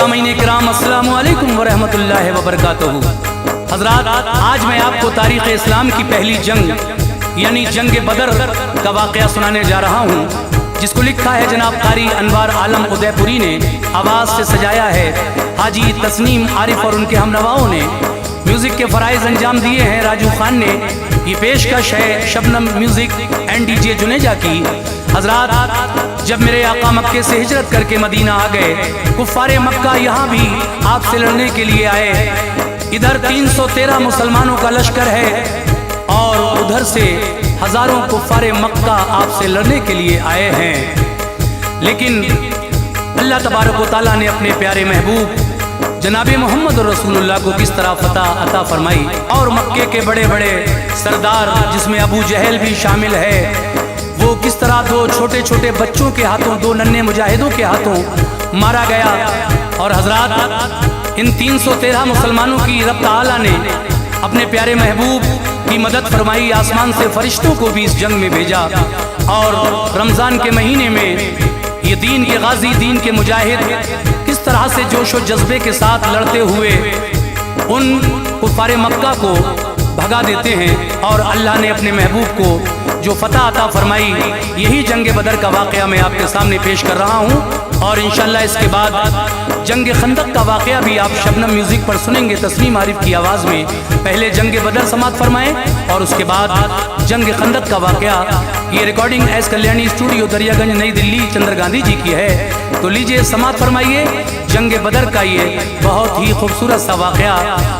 सामीन किराम अस्सलामु अलैकुम व रहमतुल्लाहि व बरकातुहू। हजरात, आज मैं आपको तारीख़ इस्लाम की पहली जंग यानी जंग बदर का वाक़या सुनाने जा रहा हूँ, जिसको लिखा है जनाब कारी अनवार आलम उदयपुरी ने, आवाज़ से सजाया है हाजी तस्नीम आरिफ और उनके हमनवाओं ने, म्यूज़िक के फ़राइज़ अंजाम दिए हैं राजू खान ने। ये पेशकश है Shabnam music and DJ Juneja की। हजरात, जब मेरे आका मक्के से हिजरत करके मदीना आ गए, कुफ़ारे मक्का यहाँ भी आपसे लड़ने के लिए आए। इधर 313 मुसलमानों का लश्कर है और उधर से हज़ारों कुफ़ारे मक्का आपसे लड़ने के लिए आए हैं। लेकिन अल्लाह तबारक व तआला ने अपने प्यारे महबूब जनाब मोहम्मद रसूलुल्लाह को किस तरह फतह अता फरमाई, और मक्के के बड़े बड़े सरदार जिसमें अबू जहल भी शामिल है, वो किस तरह दो छोटे छोटे बच्चों के हाथों, दो नन्हे मुजाहिदों के हाथों मारा गया। और हजरात, इन 313 मुसलमानों की रब ताला ने अपने प्यारे महबूब की मदद फरमाई, आसमान से फरिश्तों को भी इस जंग में भेजा। और रमज़ान के महीने में ये दीन के गाजी, दीन के मुजाहिद किस तरह से जोश और जज्बे के साथ लड़ते हुए उन कुफ़ारे मक्का को भगा देते हैं, और अल्लाह ने अपने महबूब को जो फतह अता फरमाई, यही जंग बदर का वाक़या मैं आपके सामने पेश कर रहा हूँ। और इंशाअल्लाह इसके बाद जंग खंदक का वाक़या भी आप शबनम म्यूज़िक पर सुनेंगे तस्नीम आरिफ की आवाज़ में। पहले जंग बदर समात फरमाएँ और उसके बाद जंग खंदक का वाक़या। ये recording S Kalyani studio Daryaganj नई दिल्ली चंद्र गांधी जी की है। तो लीजिए समात फरमाइए जंग बदर का ये बहुत ही खूबसूरत सा वाक़या,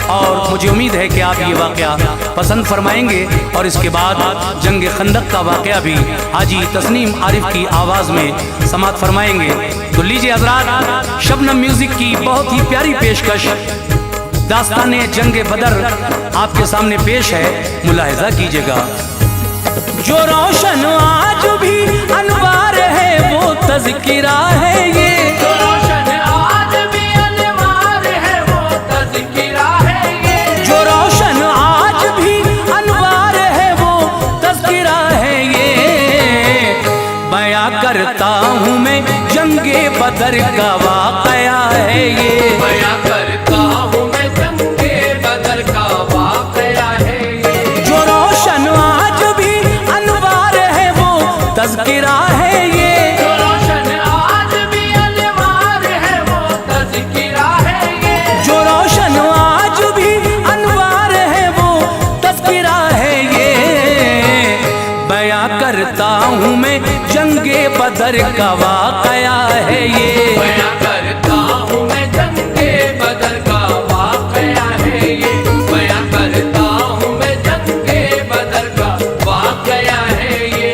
और मुझे उम्मीद है कि आप ये वाक़या पसंद फरमाएंगे। और इसके बाद जंग खंदक का वाक़या भी हाजी तस्नीम आरिफ की आवाज़ में समात फरमाएंगे। तो लीजिए हज़रात, शबनम म्यूज़िक की बहुत ही प्यारी पेशकश दास्ताने जंग बदर आपके सामने पेश है, मुलाहिज़ा कीजिएगा। जो रोशन आज भी अनवार है वो तज़किरा है, ये जो रोशन आज भी अनवार है वो तज़किरा है, ये जो रोशन आज भी अनवार है वो तज़किरा है, ये बयां करता हूँ मैं जंगे बदर का वाक़या है, ये बयां करता हूँ मैं जंगे बदर का वाक़या है, ये जो रोशन आज भी अनवार है वो तज़किरा है, ये जो रोशन आज भी अनवार है वो तज़किरा है, ये जो रोशन आज भी अनवार है वो तज़किरा है, ये बयां करता हूँ मैं जंगे बदर का वाक़या है, ये बयां करता हूँ मैं जंगे बदर का वाक़या है, ये बयां करता हूँ मैं जंगे बदर का वाक़या है, ये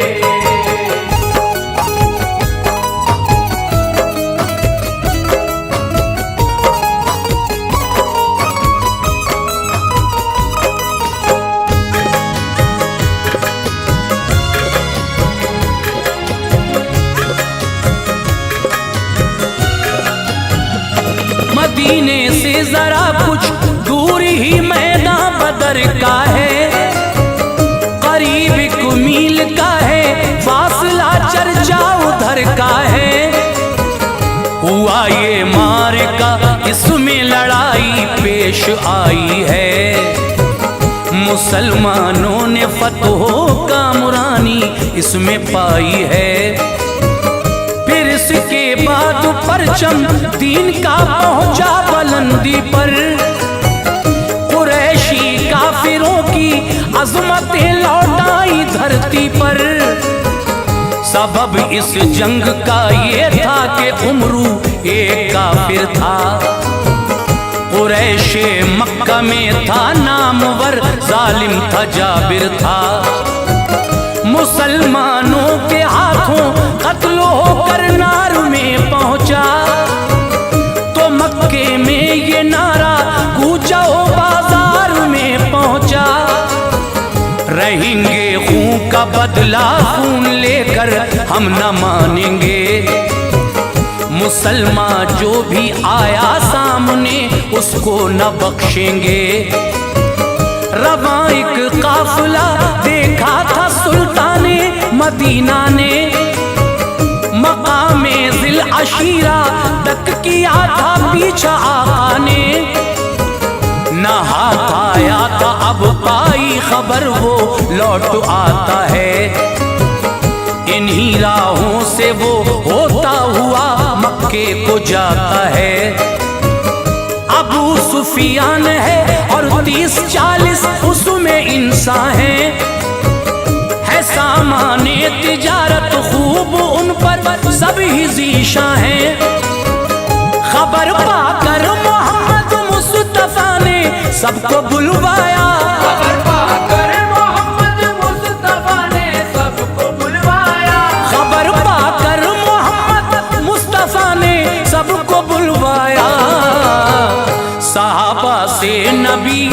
मदीने से जरा कुछ दूर ही मैदान बदर का है, करीब 1 मील का है फासला, चर्चा उधर का है। हुआ ये मारका, इसमें लड़ाई पेश आई है, मुसलमानों ने फतहों का मुरानी इसमें पाई है। फिर इसके बाद परचम दीन का पहुंचा बुलंदी पर, कुरैशी काफिरों की अज़मतें लौटाई धरती पर। सबब इस जंग का ये था कि उमरू एक काफिर था, कुरैश मक्का में था नामवर, जालिम था जाबिर था। मुसलमानों के हाथों कत्ल होकर नार में पहुंचा, तो मक्के में ये नारा गूंजा बाजार में पहुंचा, रहेंगे खून का बदला खून लेकर हम न मानेंगे। मुसलमान जो भी आया सामने उसको न बख्शेंगे। रवां एक काफिला देखा था सुल्ताने मदीना ने, मकामे जिल अशीरा तक किया था पीछा आका ने, न हाथ आया था अब पाई खबर वो लौट आता है। इन्हीं राहों से वो होता हुआ मक्के को जाता है। अबू सुफियान है और 30-40 उसमें इंसान है सामाने तिजारत खूब उन पर सब ही ज़ीशा है। खबर पाकर मोहम्मद मुस्तफा ने सबको बुलवाया, खबर पाकर मोहम्मद मुस्तफा ने सबको बुलवाया, खबर पाकर मोहम्मद मुस्तफा ने सबको बुलवाया। सहाबा से नबी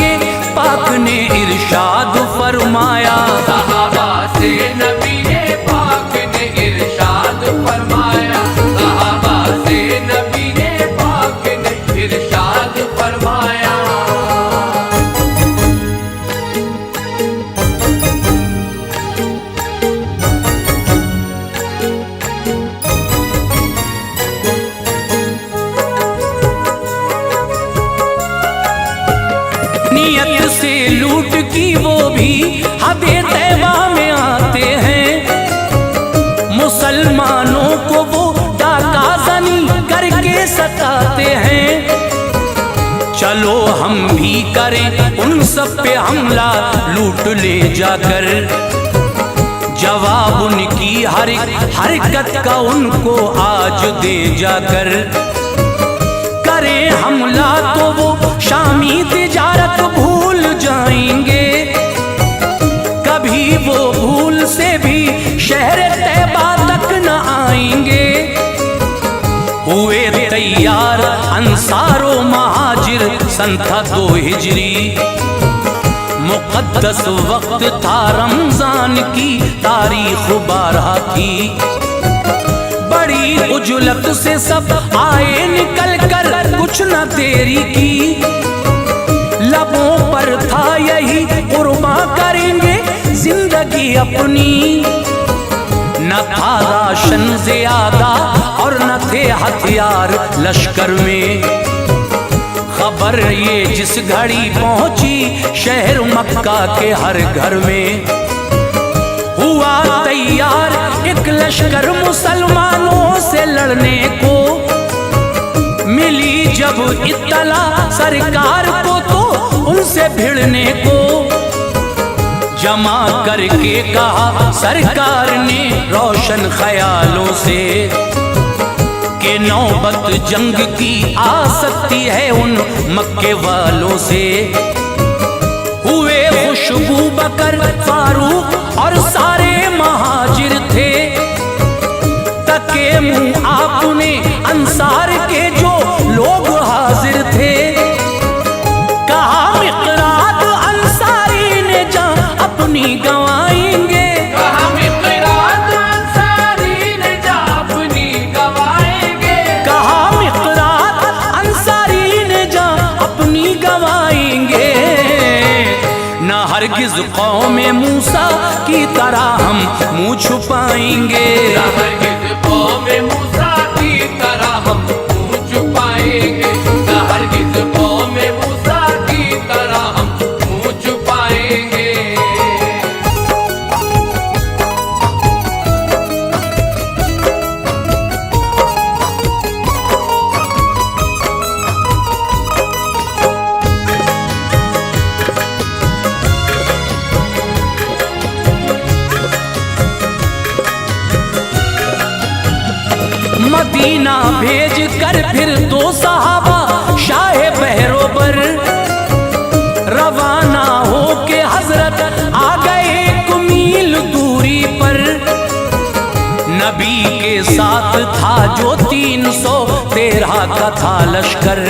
पाक ने इरशाद फरमाया, सहाबा से नबी पाक ने इरशाद फरमाया, सहाबा से नबी पाक ने इरशाद फरमाया। नियत से लूट की वो भी हदे तैबा में आते हैं। मुसलमानों को वो डाका जनी करके सताते हैं। चलो हम भी करें उन सब पे हमला लूट ले जाकर। जवाब उनकी हर हरकत का उनको आज दे जाकर। करें हमला तो वो शामी तिजारत भूल जाएंगे। कभी वो भूल से भी शहर तैबा तक न आएंगे। हुए तैयार अंसारो महाजिर सन था 2 हिजरी। मुक़द्दस वक्त था रमजान की तारीख 12 की। बड़ी उजलत से सब आए निकल कर कुछ न देरी की। लबों पर था यही कुर्बा करेंगे जिंदगी अपनी। न था राशन ज्यादा और न थे हथियार लश्कर में। खबर ये जिस घड़ी पहुंची शहर मक्का के हर घर में। हुआ तैयार एक लश्कर मुसलमानों से लड़ने को। मिली जब इत्तला सरकार को तो उनसे भिड़ने को। जमा करके कहा सरकार ने रोशन ख्यालों से कि नौबत जंग की आ सकती है उन मक्के वालों से। हुए खुशबू बकर फारूक और सारे महाजिर थे। तके मुंह आपने अंसार के जो लोग हाजिर थे। कहा मिक़राद अंसारी ने जान अपनी गवाएंगे। कहा मिक़राद अंसारी ने जान अपनी गवाएंगे। कहा मिक़राद अंसारी ने जान अपनी गवाएंगे। न हरगिज़ कौम मूसा की तरह हम मुँह छुपाएंगे। न हरगिज़ कौम मूसा की तरह हम मुँह छुपाएंगे। न हरगिज़ कौम मूसा की तरह हम मुँह छुपाएंगे। मदीना भेज कर फिर 2 सहाबा शाह बहरोबर रवाना हो के हजरत आ गए 1 मील दूरी पर। नबी के साथ था जो 313 का था लश्कर।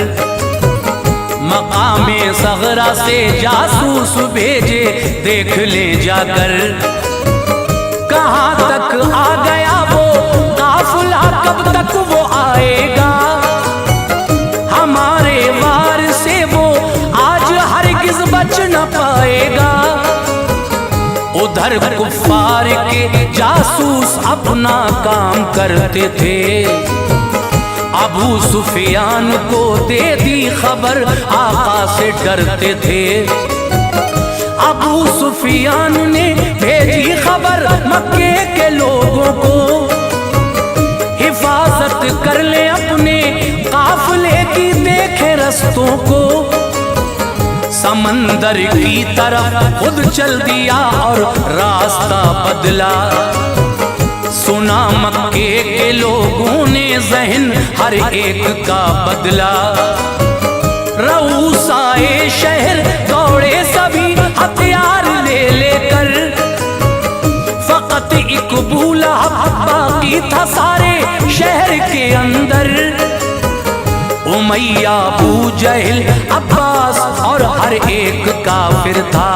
मकामे सगरा से जासूस भेजे देख ले जाकर। कहाँ तक आ गया वो काफिला, कब तक वो आएगा। हमारे वार से वो आज हरगिज़ बच न पाएगा। उधर कुफ्फार के जासूस अपना काम करते थे। अबू सुफियान को दे दी खबर, आका से डरते थे। अबू सुफियान ने भेजी खबर मक्के के लोगों को, हिफाजत कर ले अपने काफिले की, देखे रस्तों को। समंदर की तरफ खुद चल दिया और रास्ता बदला। सुना मक्के के लोगों ने ज़हन हर एक का बदला। रऊसाए शहर दौड़े सभी हथियार ले लेकर, फकत एक बूला बाकी था सारे शहर के अंदर। उमैया, अबू जहल, अब्बास और हर एक काफिर था।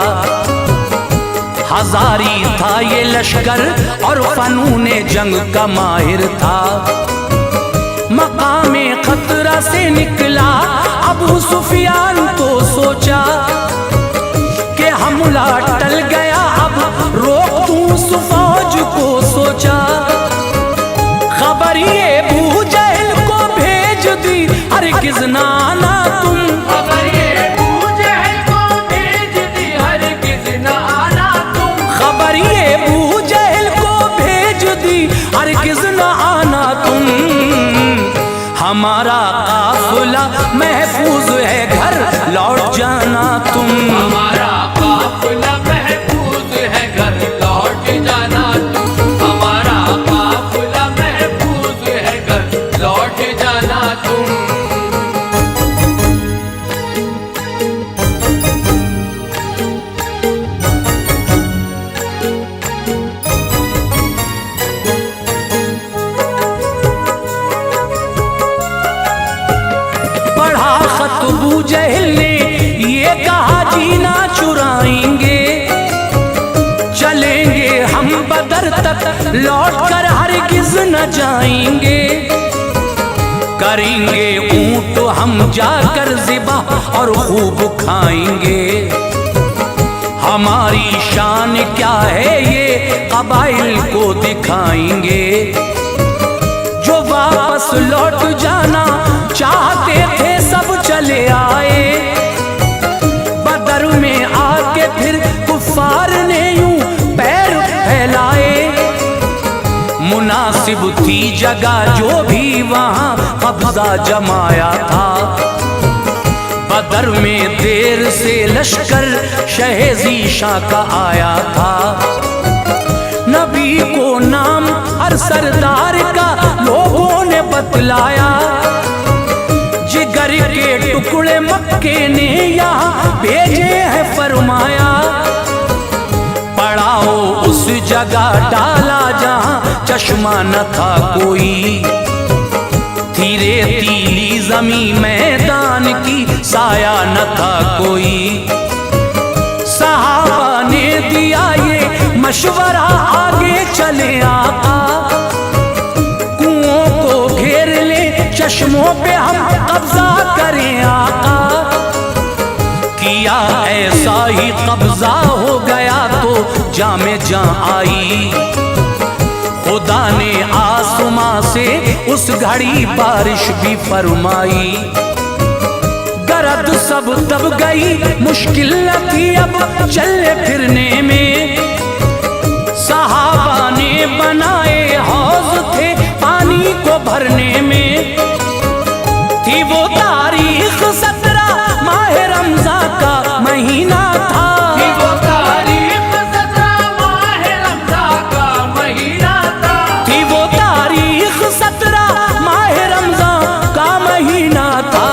हजारी था ये लश्कर और फनूने जंग का माहिर था। मकामे खतरा से निकला अबू सुफियान तो सोचा कि हमला टल गया, अब रोक दूं उस फौज को सोचा। खबर ये अबू जहल को भेज दी, हरगिज़ ना आना तुम। खबर ये अबू जहल को भेज दी, हरगिज़ ना आना तुम। खबर ये अबू जहल को भेज दी, हरगिज़ ना आना तुम। हमारा काफिला महफूज है, घर लौट जाना तुम। हमारा काफिला महफूज है, घर लौट जाना तुम। हमारा काफिला महफूज है, घर लौट जाना तुम। पढ़ा खत अबू जहल ने ये कहा, जीना चुराएंगे, चलेंगे हम बदर तक, लौट कर हरगिज़ न जाएंगे। करेंगे ऊंट हम जाकर ज़िबा और खूब खाएंगे। हमारी शान क्या है ये कबाइल को दिखाएंगे। जो वापस लौट जाना चाहते थे सब चले आए। बदर में आके फिर कुफ्फार ने यूं पैर फैलाए। मुनासिब थी जगह जो भी वहां कब्जा जमाया था। बदर में देर से लश्कर शहेज़ी शाह का आया था। नबी को नाम हर सरदार का लोगों ने बतलाया। जिगर के टुकड़े मक्के ने यहाँ भेजे हैं फरमाया। पड़ाओ उस जगह डाला जहाँ चश्मा न था कोई। थी रेतीली जमी मैदान की, साया न था कोई। सहाबा ने दिया ये मशवरा, आगे चले आका। कुओं को घेर ले, चश्मों पे हम कब्जा करें आका। किया ऐसा ही कब्जा हो गया तो जामे जां आई। खुदा ने आसमां से उस घड़ी बारिश भी फरमाई। गरद सब दब गई, मुश्किल न थी अब चलने फिरने में। सहाबा ने बनाए हौज थे पानी को भरने में। थी वो तारीख 17 माह रमज़ान का महीना था। थी वो तारीख 17 माह रमज़ान का महीना था। थी वो तारीख 17 माह रमज़ान का महीना था।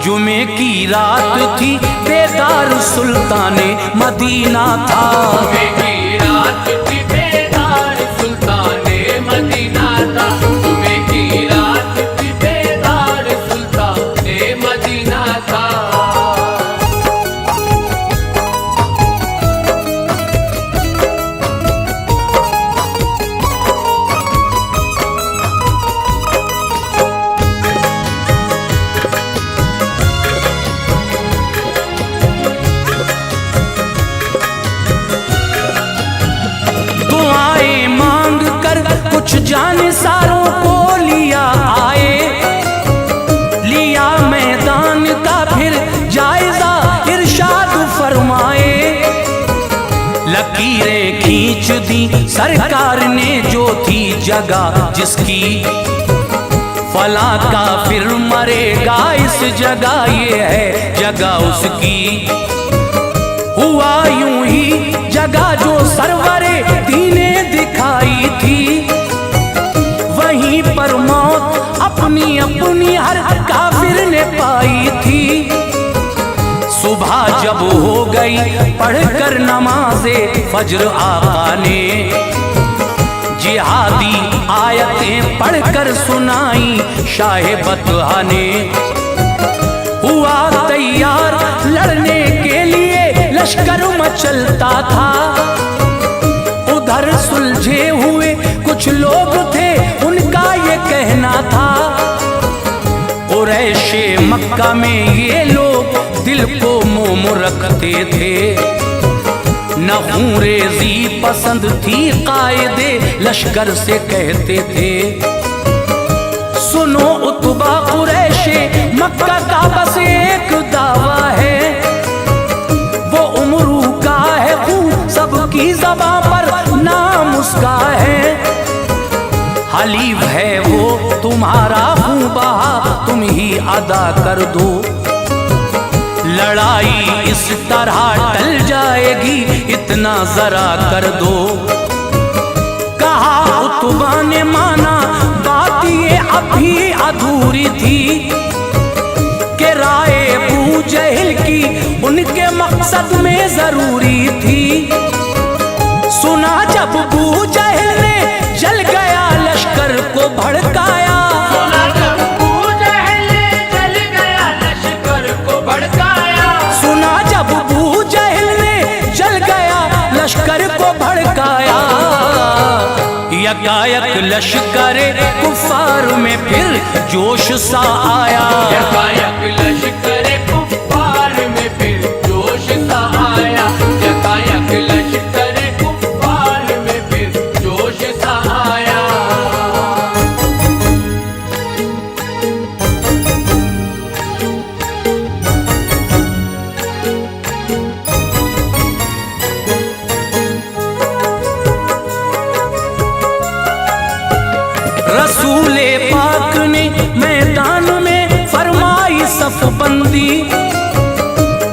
जुमे की रात थी, बेदार सुल्ताने मदीना था। जुमे की रात थी, बेदार सुल्ताने मदीना था। जुमे की रात थी, बेदार सुल्ताने मदीना था। दुआएं मांग कर कुछ जानिसारों को लिया खींच दी सरकार ने जो थी जगह जिसकी, फला का फिर मरेगा इस जगह, ये है जगह उसकी। हुआ यूं ही जगह जो सरवरे दीने दिखाई थी, वहीं पर मौत अपनी अपनी हर काफिर ने पाई थी। सुबह जब हो गई पढ़कर नमाज़े फज्र आका ने, जिहादी आयतें पढ़कर सुनाई शाह बतहा ने। हुआ तैयार लड़ने के लिए लश्कर मचलता था, उधर सुलझे हुए कुछ लोग थे उनका ये कहना था, कुरैशे मक्का में ये लोग दिल को मोम रखते थे। नखूरेज़ी पसंद थी कायदे लश्कर से कहते थे। सुनो उतबा कुरैशे मक्का का बस एक दावा है, वो उमरू का है खून सबकी ज़बां पर नाम उसका है। हलीफ है वो तुम्हारा खून बहा तुम ही अदा कर दो, लड़ाई इस तरह टल जाएगी इतना जरा कर दो। कहा उतबा ने माना बात ये अभी अधूरी थी, कि राय अबू जहल की उनके मकसद में जरूरी थी। सुना जब अबू जहल ने जल गया लश्कर को भड़काया, सुना जब अबू जहल ने जल गया लश्कर को भड़काया, सुना जब अबू जहल ने जल गया लश्कर को भड़काया। यकायक लश्कर कुफार में फिर जोश सा आया, यकायक लश्कर कुफार में फिर जोश सा आया, यकायक लश्कर कुफार में फिर जोश सा आया। रसूले पाक ने मैदान में फरमाई सफबंदी,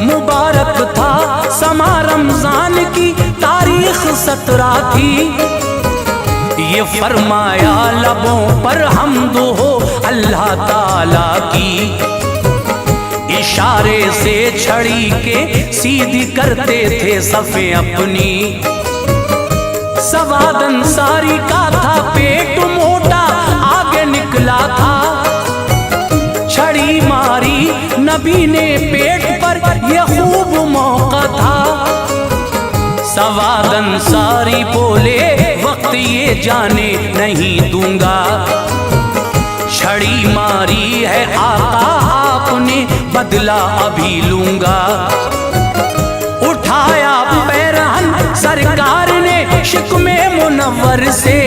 मुबारक था समा रमजान की तारीख 17 थी। ये फरमाया लबों पर हम्द हो अल्लाह ताला की, इशारे से छड़ी के सीधी करते थे सफ़े अपनी। सवाद अंसारी का था पेट मोटा आगे निकला था, छड़ी मारी नबी ने पेट पर यह खूब मौका था। सवाद अंसारी बोले वक्त ये जाने नहीं दूंगा, छड़ी मारी है आका आपने बदला अभी लूंगा। उठाया पैरहन सरकार ने शिकमे मुनव्वर से,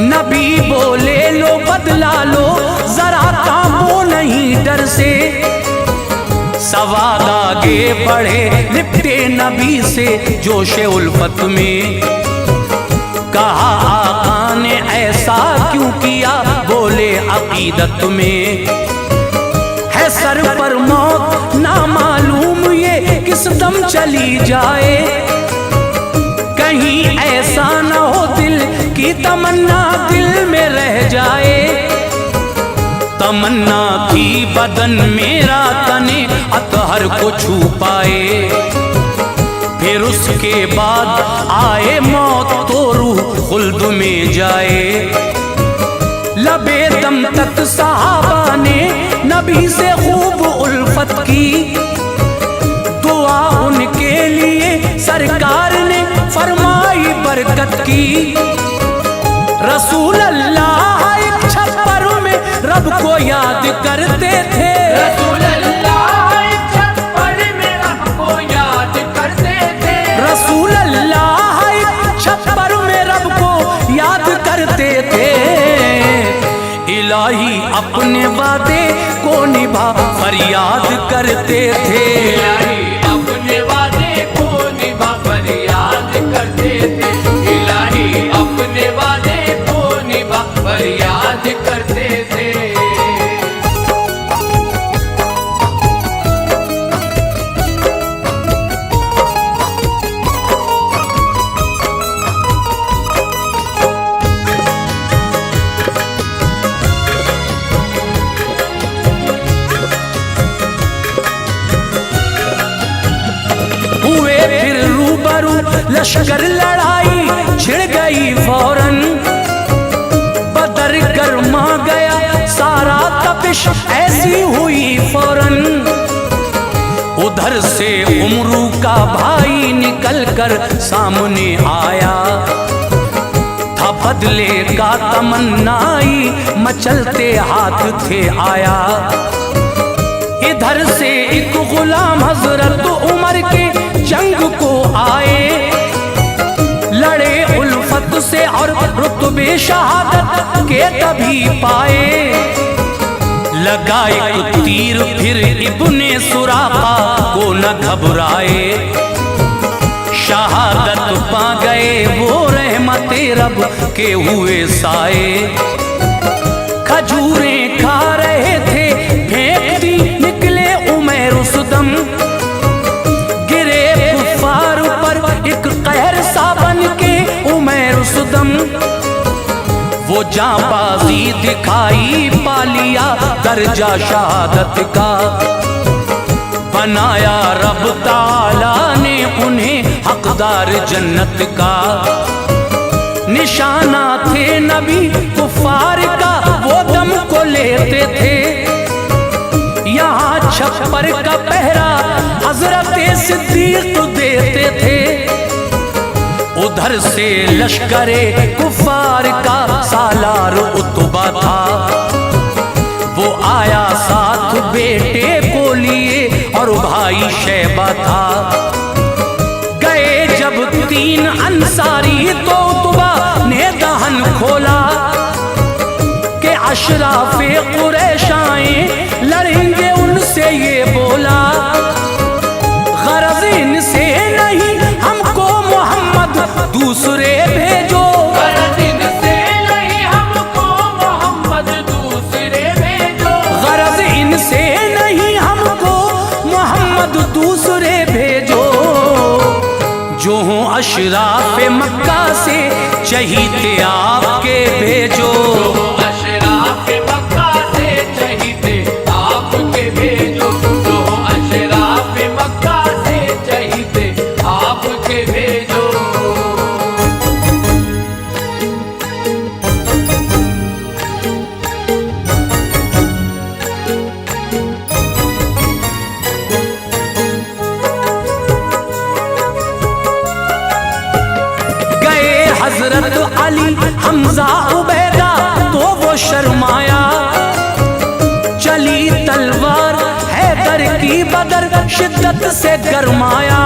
नबी बोले लो बदला लो जरा कांपो नहीं डर से। सवाद आगे बढ़े लिपटे नबी से जोशे उल्फत में, कहा आका ने ऐसा क्यों किया, बोले अकीदत में है सर पर मौत ना मालूम ये किस दम चली जाए। कहीं ऐसा न हो दिल की तमन्ना दिल में रह जाए। तमन्ना थी बदन मेरा तने अतहर को छू पाए, फिर उसके बाद आए मौत तो रूह खुल्द में जाए। लबे दम तक सहाबा ने नबी से खूब उल्फत की, दुआ उनके लिए सरकार ने फरमाई बरकत की। रसूल अल्लाह एक छप्पर में रब को याद करते थे, रसूल अल्लाह एक छप्पर में रब को याद करते थे, रसूल अल्लाह एक छप्पर में रब को याद करते थे। इलाही अपने वादे को निभा फरियाद करते थे, इलाही अपने वादे को निभा फरियाद करते लश्कर लड़ाई छिड़ गई फौरन, बदर गर्मा गया सारा, तपिश ऐसी हुई फौरन। उधर से उमरू का भाई निकल कर सामने आया, था बदले का तमन्नाई, मचलते हाथ थे आया। इधर से एक गुलाम हजरत उमर के जंग को आए, लड़े उल्फत से और रुतबे शहादत के तभी पाए। लगा एक तीर फिर इब्ने सुराका को न घबराए, शहादत पा गए वो रहमते रब के हुए साए। खजूरें खा रहे थे फेंकती निकले उमैर उस दम, गिरे कुफार पर एक कहर सा बन के उमैर उस दम। वो जांबाजी दिखाई पालिया दर्जा शहादत का, बनाया रब ताला ने उन्हें हकदार जन्नत का। निशाना थे नबी कुफार का वो दम को लेते थे, यहाँ छप्पर का पहरा हजरत सिद्दीक देते थे। उधर से लश्करे कुफार का सालार उतबा था, वो आया साथ बेटे को लिए और भाई शैबा था। गए जब 3 अंसारी तो उतबा ने दहन खोला, के अशराफे कुरैश आए लड़ेंगे उनसे ये बोला। गरज इनसे नहीं हमको मोहम्मद दूसरे भेजो, गरज इनसे नहीं हमको मोहम्मद दूसरे भेजो, गरज इनसे नहीं हमको मोहम्मद दूसरे भेजो। जो हों अशराफ मक्का से चहीते आपके भेजो, अशराफ मक्का से चहीते आपके भेजो, जो अशराफ मक्का से चहीते आपके भेजो। हजरत अली हमजा उबैदा तो वो शर्माया, चली तलवार हैदर की बदर शिद्दत से गरमाया।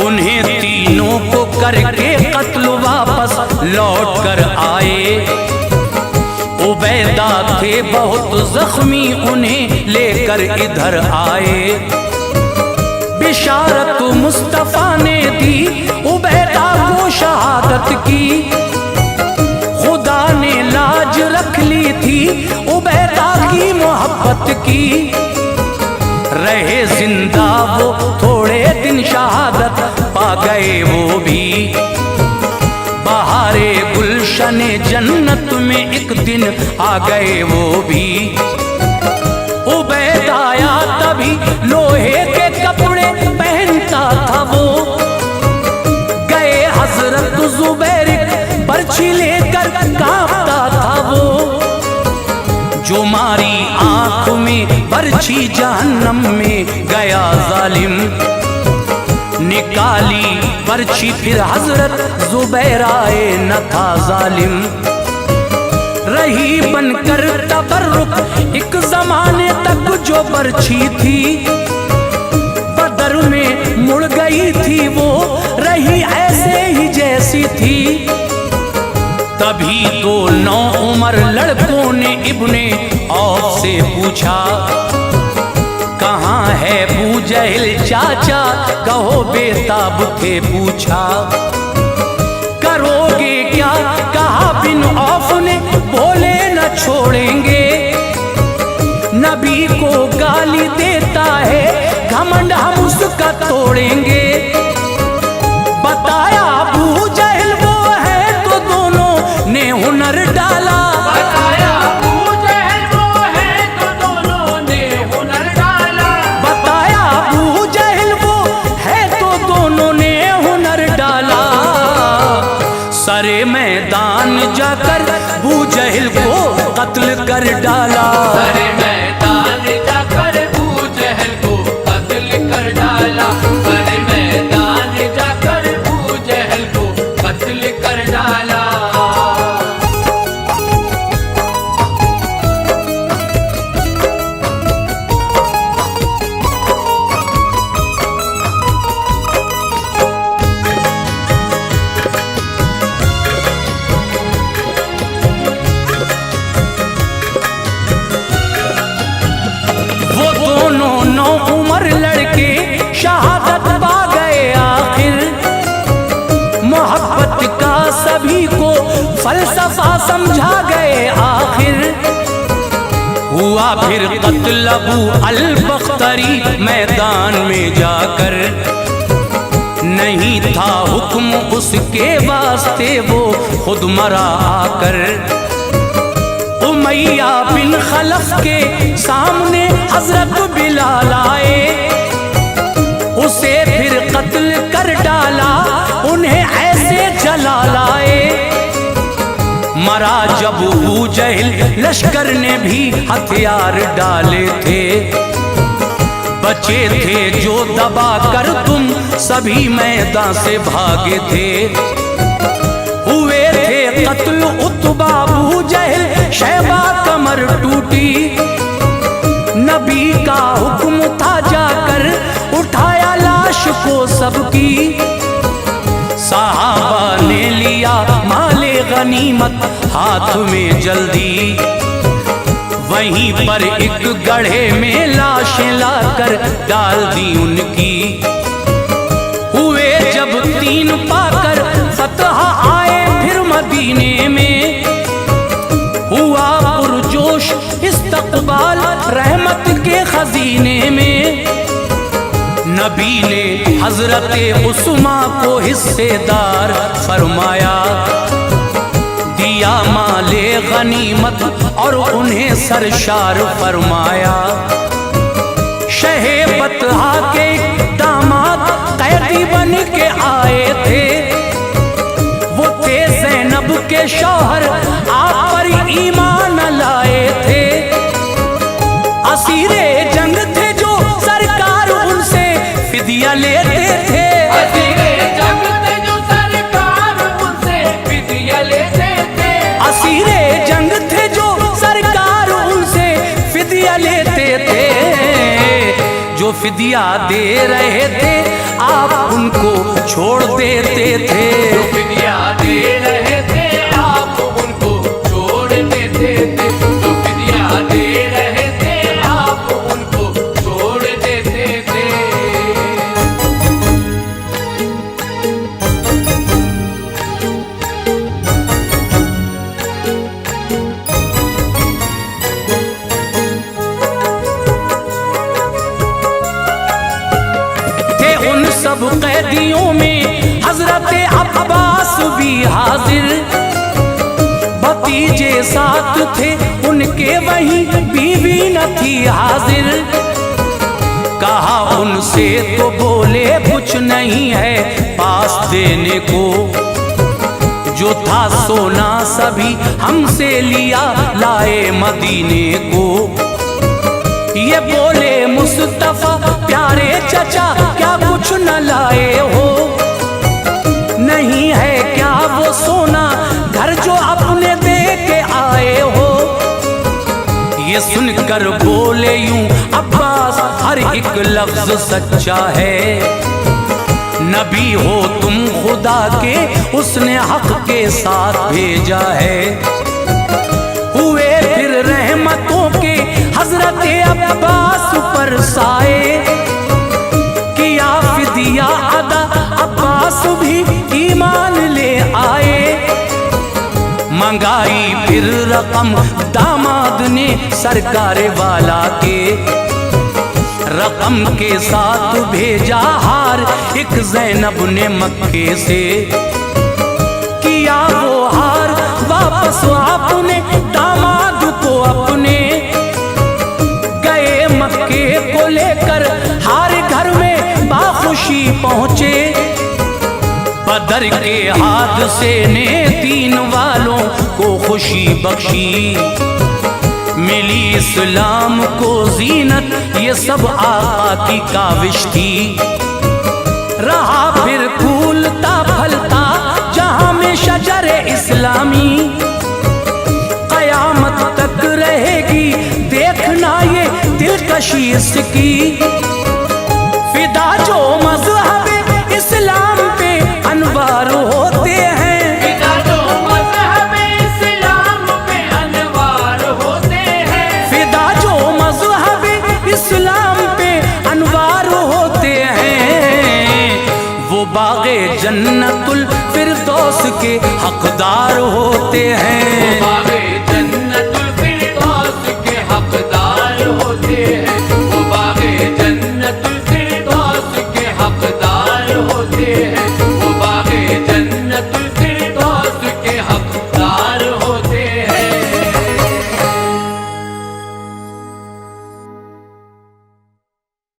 उन्हें तीनों को करके कत्ल वापस लौट कर आए। उबैदा थे बहुत जख्मी उन्हें लेकर इधर आए। बिशारत मुस्तफा ने दी उबैदा को शहादत की, खुदा ने लाज रख ली थी उबैदा की मोहब्बत की। रहे जिंदा वो थोड़े दिन शहादत पा गए वो भी, बहारे गुलशने जन्नत में एक दिन आ गए वो भी। उबैदा आया तभी लोहे के कपड़े पहनता था वो, गए हजरत जुबैर बर्छी लेकर कांपता था वो। जो मारी आंख में बर्छी जहन्नम में गया जालिम, निकाली बर्छी फिर हजरत जुबैर आए न था जालिम। रही बनकर तबर्रुक एक जमाने तक जो बर्छी थी, बदर में मुड़ गई थी वो रही ऐसे ही जैसी थी। तभी तो 9 उमर लड़कों ने इब्ने औफ से पूछा, कहाँ है अबू जहल चाचा, कहो बेताब थे पूछा। करोगे क्या कहा बिन औफ ने, बोले न छोड़ेंगे। नबी को गाली देता है घमंड हम उसका तोड़ेंगे। बताया अबू जहल वो है तो दोनों ने हुनर डाला, बताया अबू जहल वो है तो दोनों ने हुनर डाला, बताया अबू जहल वो है तो दोनों ने हुनर सरे मैदान जाकर बू जहल को कत्ल कर डाला। सरे मैदान जाकर बू जहल को कत्ल कर डाला। सरे मैदान जाकर बू जहल को कत्ल कर डाला। शहादत पा गए आखिर, मोहब्बत का सभी को फलसफा समझा गए आखिर। हुआ फिर कत्ल अबू अल बख्तरी मैदान में जाकर, नहीं था हुक्म उसके वास्ते वो खुद मरा आकर। उमैया बिन खलफ के सामने हजरत बिलाल आए, उसे फिर कत्ल कर डाला, उन्हें ऐसे जला लाए। मरा जब अबू जहल लश्कर ने भी हथियार डाले थे, बचे थे जो दबा कर तुम सभी मैदान से भागे थे। हुए थे कत्ल उतबा अबू जहल शैबा कमर टूटी, नबी का हुक्म था जाकर उठाया लाश को सबकी। सहाबा ने लिया माले गनीमत हाथ में जल्दी, वहीं पर एक गड्ढे में लाशें लाकर डाल दी उनकी। हुए जब 3 पाकर फतह आए फिर मदीने में, हुआ पुरजोश इस्तकबाल रहमत के खजीने में। नबी ने हजरत उस्मा को हिस्सेदार फरमाया, दिया माले गनीमत और उन्हें सरशार फरमाया। शहे बतहा के दामाद कैदी बन के आए थे, वो थे ज़ैनब के शौहर आप पर ईमान लाए थे। असीरे जंग थे जो सरकार उनसे फिदिया लेते थे। असीरे जंग थे जो सरकार उनसे फिदिया लेते थे। असीरे जंग थे जो सरकार उनसे फिदिया लेते थे। जो फिदिया दे रहे थे आप उनको छोड़ देते थे। जो फिदिया दे रहे थे आप उनको छोड़ देते थे। जो फिदिया दे रहे थे आप उनको छोड़ देते थे। थे उन सब कैदियों में हजरत अब्बास भी हाजिर, भतीजे साथ थे उनके वहीं बीवी न थी हाजिर। कहा उनसे तो बोले कुछ नहीं है पास देने को, जो था सोना सभी हमसे लिया लाए मदीने को। ये बोले मुस्तफा प्यारे चचा क्या कुछ न लाए हो, नहीं है क्या वो सोना घर जो अपने दे के आए हो। ये सुनकर बोले यूं अब्बास हर एक लफ्ज सच्चा है, नबी हो तुम खुदा के उसने हक के साथ भेजा है। हुए फिर रहमतों के हजरत अब्बास पर साए, किया फिदिया अदा अब्बास भी ईमान ले आए। मंगाई फिर रकम दामाद ने सरकार वाला के, रकम के साथ भेजा हार एक ज़ैनब ने मक्के से। किया वो हार वापस आपने दामाद को अपने, गए मक्के को लेकर हार घर में बाखुशी पहुँचे। बदल बदर के हादसे ने दीन वालों को खुशी बख्शी, मिली इस्लाम को जीनत, ये सब आका की काविश थी। रहा फिर फूलता फलता जहां में शजर इस्लामी, कयामत तक रहेगी देखना ये दिलकशी इसकी। फिदा जो मज़हब इस्लाम पे अनवार होते हैं, फिदा जो मज़हब इस्लाम पे अनवार होते हैं, फिदा जो मज़हब इस्लाम पे अनवार होते हैं, वो बाग़े जन्नतुल फिरदौस के हकदार होते हैं।